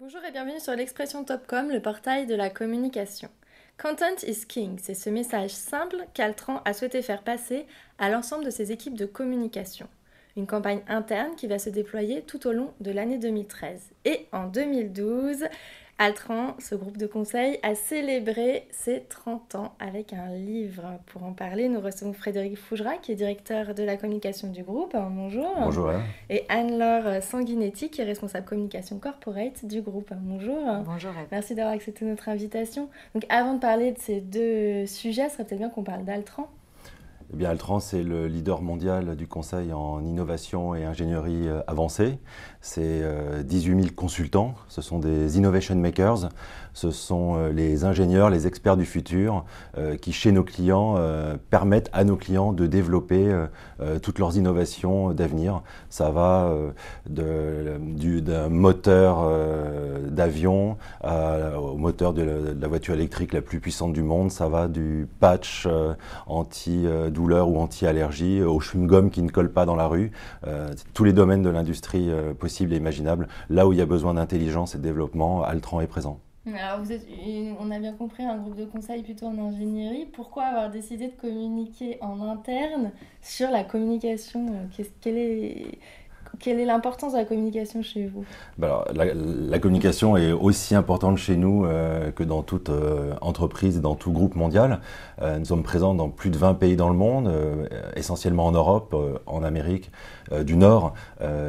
Bonjour et bienvenue sur l'expression Topcom, le portail de la communication. Content is king, c'est ce message simple qu'Altran a souhaité faire passer à l'ensemble de ses équipes de communication. Une campagne interne qui va se déployer tout au long de l'année 2013. Et en 2012, Altran, ce groupe de conseil, a célébré ses 30 ans avec un livre. Pour en parler, nous recevons Frédéric Fougerat, qui est directeur de la communication du groupe. Bonjour. Bonjour Alain. Et Anne-Laure Sanguinetti, qui est responsable communication corporate du groupe. Bonjour. Bonjour Eve. Merci d'avoir accepté notre invitation. Donc avant de parler de ces deux sujets, ce serait peut-être bien qu'on parle d'Altran. Eh bien, Altran, c'est le leader mondial du conseil en innovation et ingénierie avancée. C'est 18 000 consultants, ce sont des innovation makers, ce sont les ingénieurs, les experts du futur qui, chez nos clients, permettent à nos clients de développer toutes leurs innovations d'avenir. Ça va d'un moteur d'avion au moteur de la voiture électrique la plus puissante du monde, ça va du patch anti-douleur ou anti-allergie au chewing-gum qui ne colle pas dans la rue. Tous les domaines de l'industrie possibles et imaginables, là où il y a besoin d'intelligence et de développement, Altran est présent. Alors vous êtes, on a bien compris, un groupe de conseil plutôt en ingénierie. Pourquoi avoir décidé de communiquer en interne sur la communication? Quelle est l'importance de la communication chez vous? Alors, la communication est aussi importante chez nous que dans toute entreprise et dans tout groupe mondial. Nous sommes présents dans plus de 20 pays dans le monde, essentiellement en Europe, en Amérique du Nord,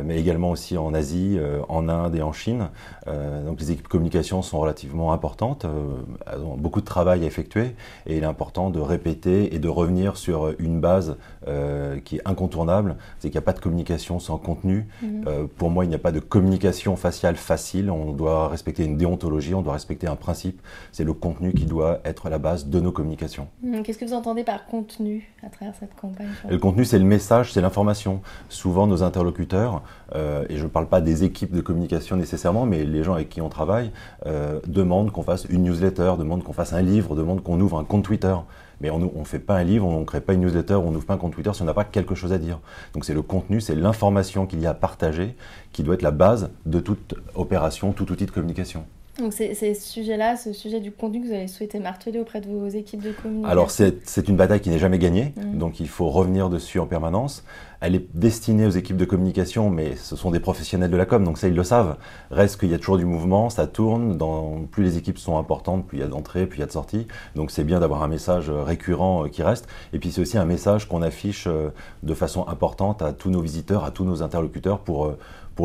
mais également aussi en Asie, en Inde et en Chine. Donc les équipes communication sont relativement importantes, elles ont beaucoup de travail à effectuer et il est important de répéter et de revenir sur une base qui est incontournable, c'est qu'il n'y a pas de communication sans contenu. Pour moi, il n'y a pas de communication faciale facile. On doit respecter une déontologie, on doit respecter un principe. C'est le contenu qui doit être à la base de nos communications. Qu'est-ce que vous entendez par contenu à travers cette campagne? Et le contenu, c'est le message, c'est l'information. Souvent, nos interlocuteurs, et je ne parle pas des équipes de communication nécessairement, mais les gens avec qui on travaille, demandent qu'on fasse une newsletter, demandent qu'on fasse un livre, demandent qu'on ouvre un compte Twitter. Mais on ne fait pas un livre, on ne crée pas une newsletter, on n'ouvre pas un compte Twitter si on n'a pas quelque chose à dire. Donc c'est le contenu, c'est l'information qu'il y a à partager qui doit être la base de toute opération, tout outil de communication. Donc c'est ce sujet-là, ce sujet du contenu que vous avez souhaité marteler auprès de vos équipes de communication? Alors c'est une bataille qui n'est jamais gagnée, donc il faut revenir dessus en permanence. Elle est destinée aux équipes de communication, mais ce sont des professionnels de la com, donc ça ils le savent. Reste qu'il y a toujours du mouvement, ça tourne, plus les équipes sont importantes, plus il y a d'entrées, plus il y a de sorties. Donc c'est bien d'avoir un message récurrent qui reste. Et puis c'est aussi un message qu'on affiche de façon importante à tous nos visiteurs, à tous nos interlocuteurs pour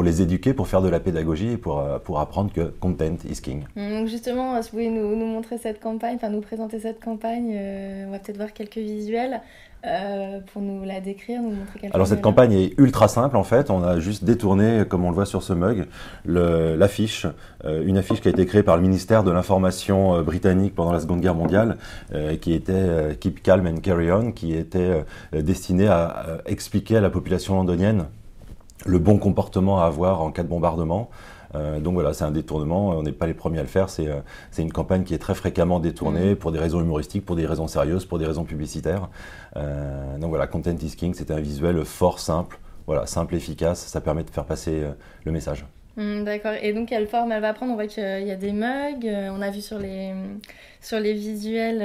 les éduquer, pour faire de la pédagogie et pour apprendre que content is king. Donc justement, si vous pouvez nous montrer cette campagne, enfin nous présenter cette campagne, on va peut-être voir quelques visuels pour nous la décrire, nous montrer quelques. Alors cette campagne est ultra simple en fait, on a juste détourné, comme on le voit sur ce mug, l'affiche, une affiche qui a été créée par le ministère de l'Information britannique pendant la Seconde Guerre mondiale, qui était Keep Calm and Carry On, qui était destinée à expliquer à la population londonienne le bon comportement à avoir en cas de bombardement. Donc voilà, c'est un détournement, on n'est pas les premiers à le faire, c'est une campagne qui est très fréquemment détournée pour des raisons humoristiques, pour des raisons sérieuses, pour des raisons publicitaires. Donc voilà, Content is King, c'est un visuel fort, simple, voilà, simple, efficace, ça permet de faire passer le message. D'accord, et donc quelle forme elle va prendre? On voit qu'il y a des mugs, on a vu sur les visuels,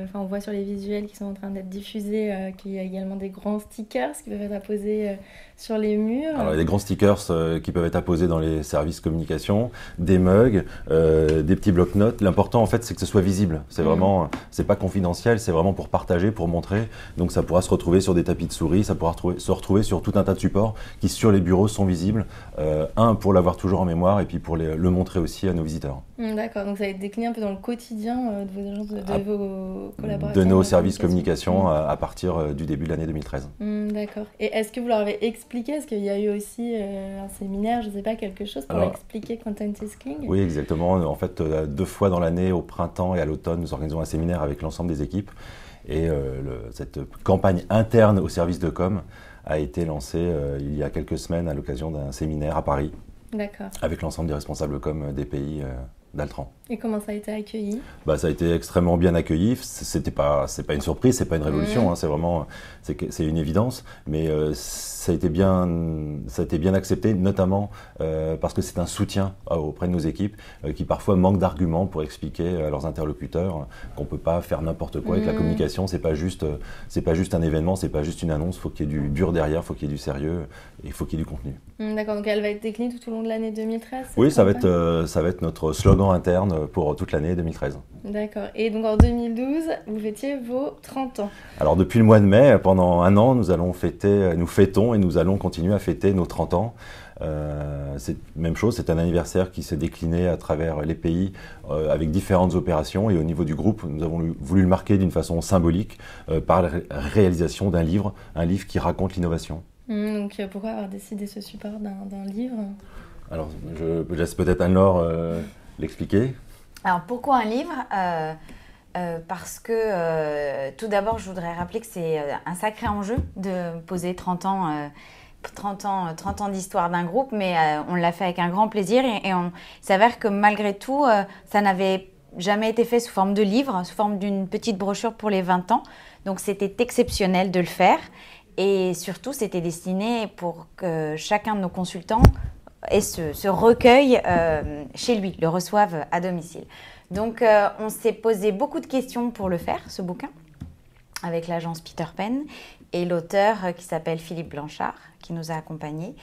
enfin on voit sur les visuels qui sont en train d'être diffusés qu'il y a également des grands stickers qui peuvent être apposés sur les murs. Alors il y a des grands stickers qui peuvent être apposés dans les services communication, des mugs, des petits blocs-notes. L'important en fait c'est que ce soit visible. C'est vraiment, c'est pas confidentiel, c'est vraiment pour partager, pour montrer. Donc ça pourra se retrouver sur des tapis de souris, ça pourra se retrouver sur tout un tas de supports qui sur les bureaux sont visibles. Pour l'avoir toujours en mémoire et puis pour le montrer aussi à nos visiteurs. D'accord, donc ça va être décliné un peu dans le quotidien de vos agences, de vos collaborateurs. De nos services communication à partir du début de l'année 2013. D'accord. Et est-ce que vous leur avez expliqué? Est-ce qu'il y a eu aussi un séminaire, je ne sais pas, quelque chose pour expliquer Content is King? Oui, exactement. En fait, 2 fois dans l'année, au printemps et à l'automne, nous organisons un séminaire avec l'ensemble des équipes. Et cette campagne interne au service de com a été lancée il y a quelques semaines à l'occasion d'un séminaire à Paris. D'accord. Avec l'ensemble des responsables com des pays d'Altran. Et comment ça a été accueilli? Ça a été extrêmement bien accueilli. C'est pas une surprise, c'est pas une révolution, hein, c'est une évidence. Mais ça a été bien accepté, notamment parce que c'est un soutien auprès de nos équipes qui parfois manquent d'arguments pour expliquer à leurs interlocuteurs qu'on peut pas faire n'importe quoi avec la communication. C'est pas juste un événement, c'est pas juste une annonce. Faut qu'il y ait du dur derrière, faut qu'il y ait du sérieux, et il faut qu'il y ait du contenu. D'accord, donc elle va être déclinée tout au long de l'année 2013? Oui, ça va être notre slogan interne pour toute l'année 2013. D'accord. Et donc en 2012, vous fêtiez vos 30 ans. Alors depuis le mois de mai, pendant un an, nous fêtons et nous allons continuer à fêter nos 30 ans. C'est même chose, c'est un anniversaire qui s'est décliné à travers les pays avec différentes opérations, et au niveau du groupe, nous avons voulu le marquer d'une façon symbolique par la réalisation d'un livre, un livre qui raconte l'innovation. Donc pourquoi avoir décidé ce support d'un livre? Alors je laisse peut-être Anne-Laure l'expliquer. Alors pourquoi un livre parce que tout d'abord je voudrais rappeler que c'est un sacré enjeu de poser 30 ans d'histoire d'un groupe, mais on l'a fait avec un grand plaisir, et il s'avère que malgré tout ça n'avait jamais été fait sous forme de livre, sous forme d'une petite brochure pour les 20 ans, donc c'était exceptionnel de le faire, et surtout c'était destiné pour que chacun de nos consultants ait ce recueil chez lui, le reçoive à domicile. Donc on s'est posé beaucoup de questions pour le faire, ce bouquin, avec l'agence Peter Pen et l'auteur qui s'appelle Philippe Blanchard, qui nous a accompagnés.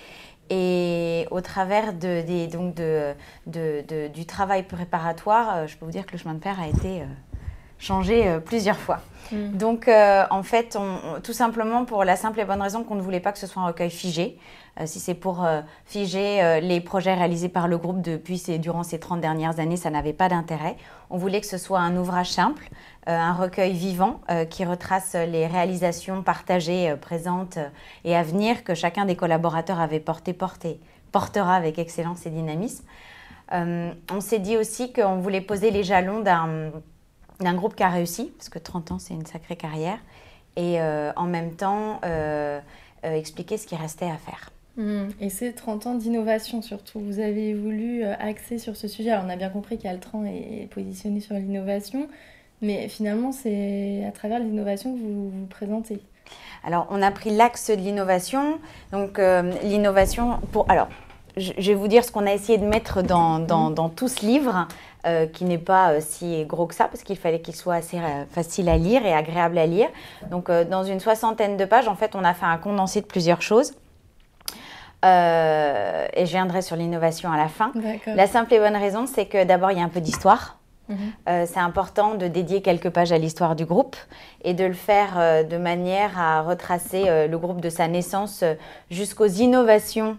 Et au travers du travail préparatoire, je peux vous dire que le chemin de fer a été changé plusieurs fois. Donc en fait, tout simplement pour la simple et bonne raison qu'on ne voulait pas que ce soit un recueil figé. Si c'est pour figer les projets réalisés par le groupe durant ces 30 dernières années, ça n'avait pas d'intérêt. On voulait que ce soit un ouvrage simple, un recueil vivant qui retrace les réalisations partagées, présentes et à venir que chacun des collaborateurs avait portera avec excellence et dynamisme. On s'est dit aussi qu'on voulait poser les jalons d'un groupe qui a réussi, parce que 30 ans, c'est une sacrée carrière, et en même temps expliquer ce qui restait à faire. Et c'est 30 ans d'innovation surtout. Vous avez voulu axer sur ce sujet. Alors on a bien compris qu'Altran est positionné sur l'innovation, mais finalement c'est à travers l'innovation que vous vous présentez. Alors on a pris l'axe de l'innovation. Donc l'innovation Alors je vais vous dire ce qu'on a essayé de mettre dans tout ce livre, qui n'est pas si gros que ça, parce qu'il fallait qu'il soit assez facile à lire et agréable à lire. Donc dans une 60aine de pages, en fait, on a fait un condensé de plusieurs choses. Et je viendrai sur l'innovation à la fin. D'accord. La simple et bonne raison, c'est que d'abord, il y a un peu d'histoire. C'est important de dédier quelques pages à l'histoire du groupe et de le faire de manière à retracer le groupe de sa naissance jusqu'aux innovations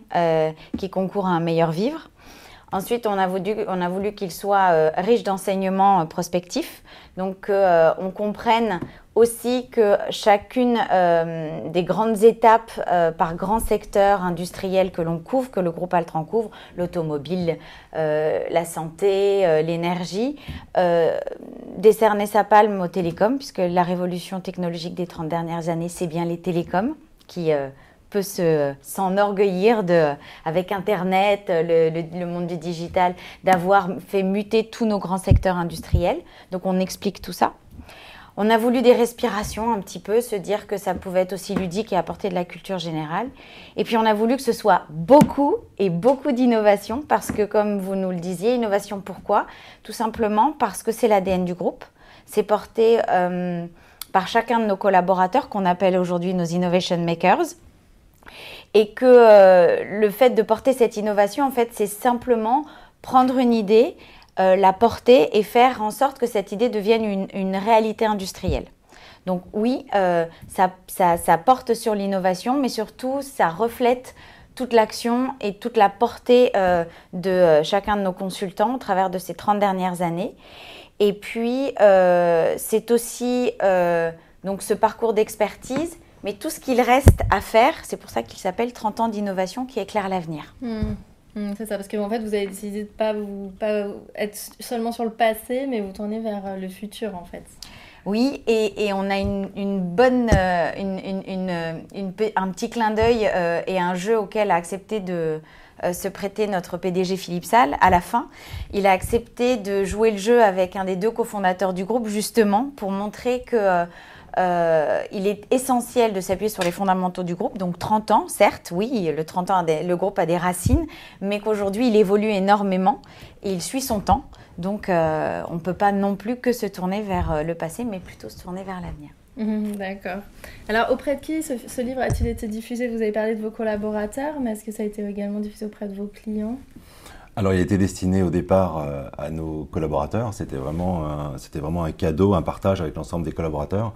qui concourent à un meilleur vivre. Ensuite, on a voulu qu'il soit riche d'enseignements prospectifs, donc on comprenne aussi que chacune des grandes étapes par grand secteur industriel que l'on couvre, que le groupe Altran couvre, l'automobile, la santé, l'énergie, décerner sa palme aux télécoms, puisque la révolution technologique des 30 dernières années, c'est bien les télécoms qui peut s'enorgueillir avec Internet, le monde du digital, d'avoir fait muter tous nos grands secteurs industriels. Donc on explique tout ça. On a voulu des respirations un petit peu, se dire que ça pouvait être aussi ludique et apporter de la culture générale. Et puis on a voulu que ce soit beaucoup d'innovation, parce que comme vous nous le disiez, innovation pourquoi? Tout simplement parce que c'est l'ADN du groupe. C'est porté par chacun de nos collaborateurs qu'on appelle aujourd'hui nos Innovation Makers. Et que le fait de porter cette innovation, en fait, c'est simplement prendre une idée, la porter et faire en sorte que cette idée devienne une réalité industrielle. Donc oui, ça porte sur l'innovation, mais surtout, ça reflète toute l'action et toute la portée de chacun de nos consultants au travers de ces 30 dernières années. Et puis, c'est aussi donc ce parcours d'expertise, mais tout ce qu'il reste à faire, c'est pour ça qu'il s'appelle 30 ans d'innovation qui éclaire l'avenir. C'est ça, parce qu'en fait, vous avez décidé de pas être seulement sur le passé, mais vous tourner vers le futur, en fait. Oui, et on a un petit clin d'œil et un jeu auquel a accepté de se prêtait notre PDG Philippe Salle, à la fin, il a accepté de jouer le jeu avec un des 2 cofondateurs du groupe, justement, pour montrer que il est essentiel de s'appuyer sur les fondamentaux du groupe. Donc 30 ans, certes, oui, le groupe a des racines, mais qu'aujourd'hui, il évolue énormément et il suit son temps. Donc on ne peut pas non plus que se tourner vers le passé, mais plutôt se tourner vers l'avenir. D'accord. Alors, auprès de qui ce livre a-t-il été diffusé? Vous avez parlé de vos collaborateurs, mais est-ce que ça a été également diffusé auprès de vos clients? Alors, il était destiné au départ à nos collaborateurs. C'était vraiment un cadeau, un partage avec l'ensemble des collaborateurs.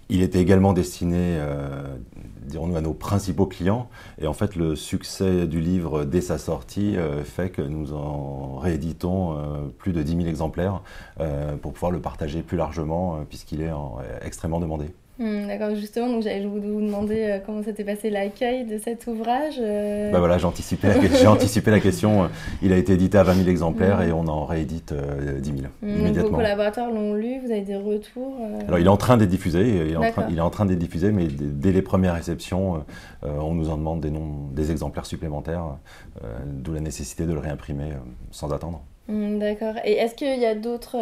Il était également destiné, dirons-nous, à nos principaux clients. Et en fait, le succès du livre dès sa sortie fait que nous en rééditons plus de 10 000 exemplaires pour pouvoir le partager plus largement puisqu'il est extrêmement demandé. D'accord, justement, donc j'allais vous demander comment s'était passé l'accueil de cet ouvrage. Bah voilà, j'ai anticipé la question. Il a été édité à 20 000 exemplaires et on en réédite 10 000 immédiatement. Vos collaborateurs l'ont lu, vous avez des retours Alors il est en train d'être diffusé, il est en train d'être diffusé, mais dès les premières réceptions, on nous en demande des exemplaires supplémentaires, d'où la nécessité de le réimprimer sans attendre. D'accord. Et est-ce qu'il y a d'autres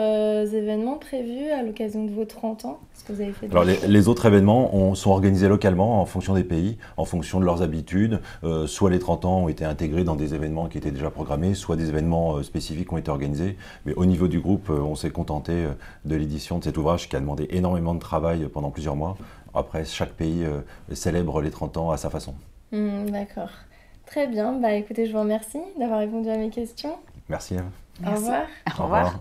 événements prévus à l'occasion de vos 30 ans? Est-ce que vous avez fait Alors les autres événements sont organisés localement en fonction des pays, en fonction de leurs habitudes. Soit les 30 ans ont été intégrés dans des événements qui étaient déjà programmés, soit des événements spécifiques ont été organisés. Mais au niveau du groupe, on s'est contenté de l'édition de cet ouvrage qui a demandé énormément de travail pendant plusieurs mois. Après, chaque pays célèbre les 30 ans à sa façon. D'accord. Très bien. Écoutez, je vous remercie d'avoir répondu à mes questions. Merci. Au revoir. Au revoir.